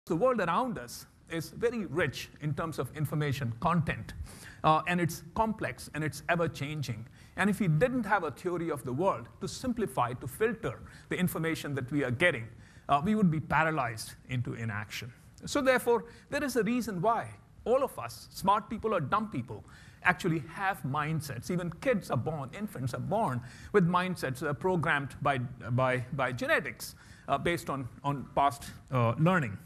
the world around us is very rich in terms of information content, and it's complex and it's ever-changing. And if we didn't have a theory of the world to simplify, to filter the information that we are getting, we would be paralyzed into inaction. So therefore, there is a reason why all of us, smart people or dumb people, actually have mindsets. Even kids are born, infants are born with mindsets that are programmed by genetics based on past learning.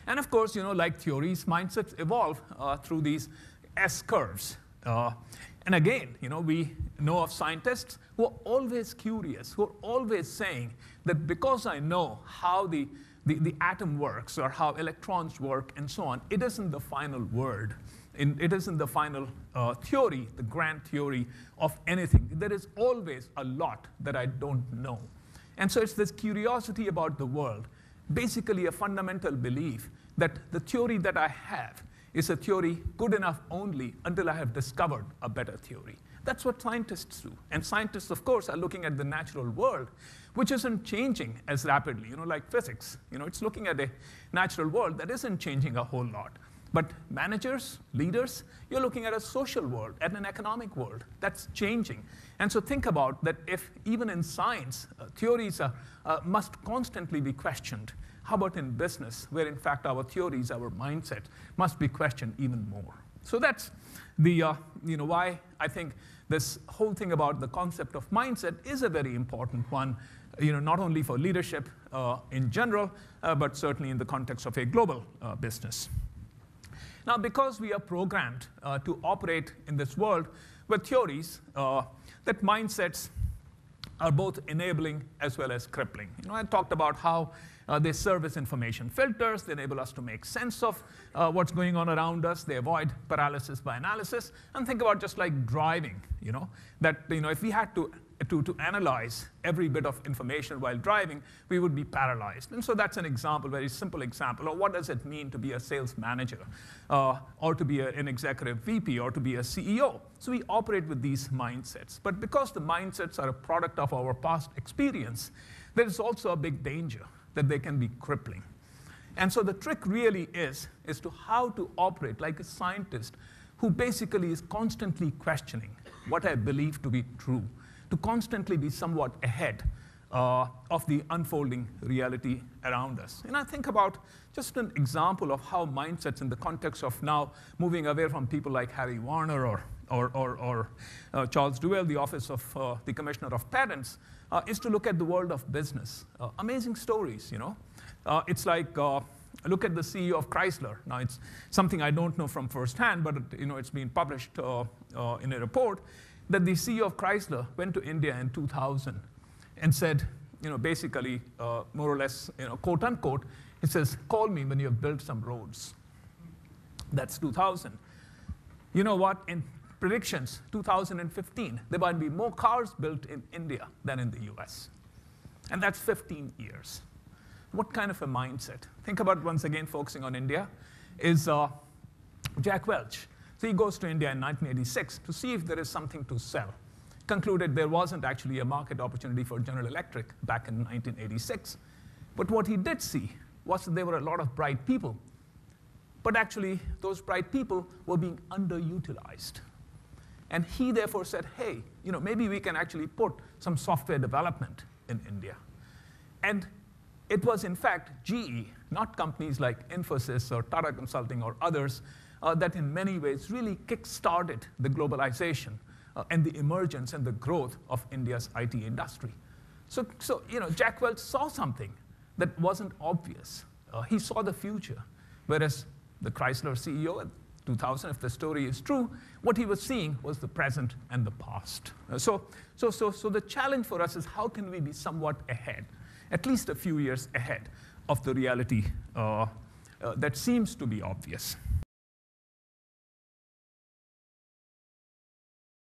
And of course, like theories, mindsets evolve through these S-curves. And again, we know of scientists who are always curious, who are always saying that because I know how the atom works or how electrons work and so on, it isn't the final word. It isn't the final theory, the grand theory of anything. There is always a lot that I don't know. And so it's this curiosity about the world, basically a fundamental belief that the theory that I have is a theory good enough only until I have discovered a better theory. That's what scientists do. And scientists, of course, are looking at the natural world, which isn't changing as rapidly, like physics. It's looking at a natural world that isn't changing a whole lot. But managers, leaders, you're looking at a social world, at an economic world that's changing. And so think about that if even in science, theories must constantly be questioned. How about in business, where in fact our theories, our mindset must be questioned even more? So that's the why I think this whole thing about the concept of mindset is a very important one, not only for leadership in general, but certainly in the context of a global business. Now, because we are programmed to operate in this world with theories, that mindsets are both enabling as well as crippling. I talked about how they serve as information filters. They enable us to make sense of what's going on around us. They avoid paralysis by analysis. And think about just like driving, that if we had to analyze every bit of information while driving, we would be paralyzed. And so that's an example, very simple example of what does it mean to be a sales manager, or to be an executive VP, or to be a CEO. So we operate with these mindsets. But because the mindsets are a product of our past experience, there is also a big danger that they can be crippling. And so the trick really is to how to operate like a scientist who basically is constantly questioning what I believe to be true, to constantly be somewhat ahead of the unfolding reality around us. And I think about just an example of how mindsets in the context of now moving away from people like Harry Warner or Charles Duell, the Office of the Commissioner of Patents, is to look at the world of business. Amazing stories, It's like, look at the CEO of Chrysler. Now, it's something I don't know from firsthand, but it's been published in a report that the CEO of Chrysler went to India in 2000 and said, basically, more or less, quote unquote, it says, call me when you have built some roads. That's 2000. You know what? In predictions, 2015, there might be more cars built in India than in the US. And that's 15 years. What kind of a mindset? Think about, once again, focusing on India, is Jack Welch. So he goes to India in 1986 to see if there is something to sell. Concluded there wasn't actually a market opportunity for General Electric back in 1986. But what he did see was that there were a lot of bright people. But actually, those bright people were being underutilized. And he therefore said, hey, maybe we can actually put some software development in India. And it was, in fact, GE, not companies like Infosys or Tata Consulting or others, that in many ways really kick-started the globalization and the emergence and the growth of India's IT industry. So Jack Welch saw something that wasn't obvious. He saw the future, whereas the Chrysler CEO in 2000, if the story is true, what he was seeing was the present and the past. So the challenge for us is how can we be somewhat ahead, at least a few years ahead of the reality that seems to be obvious.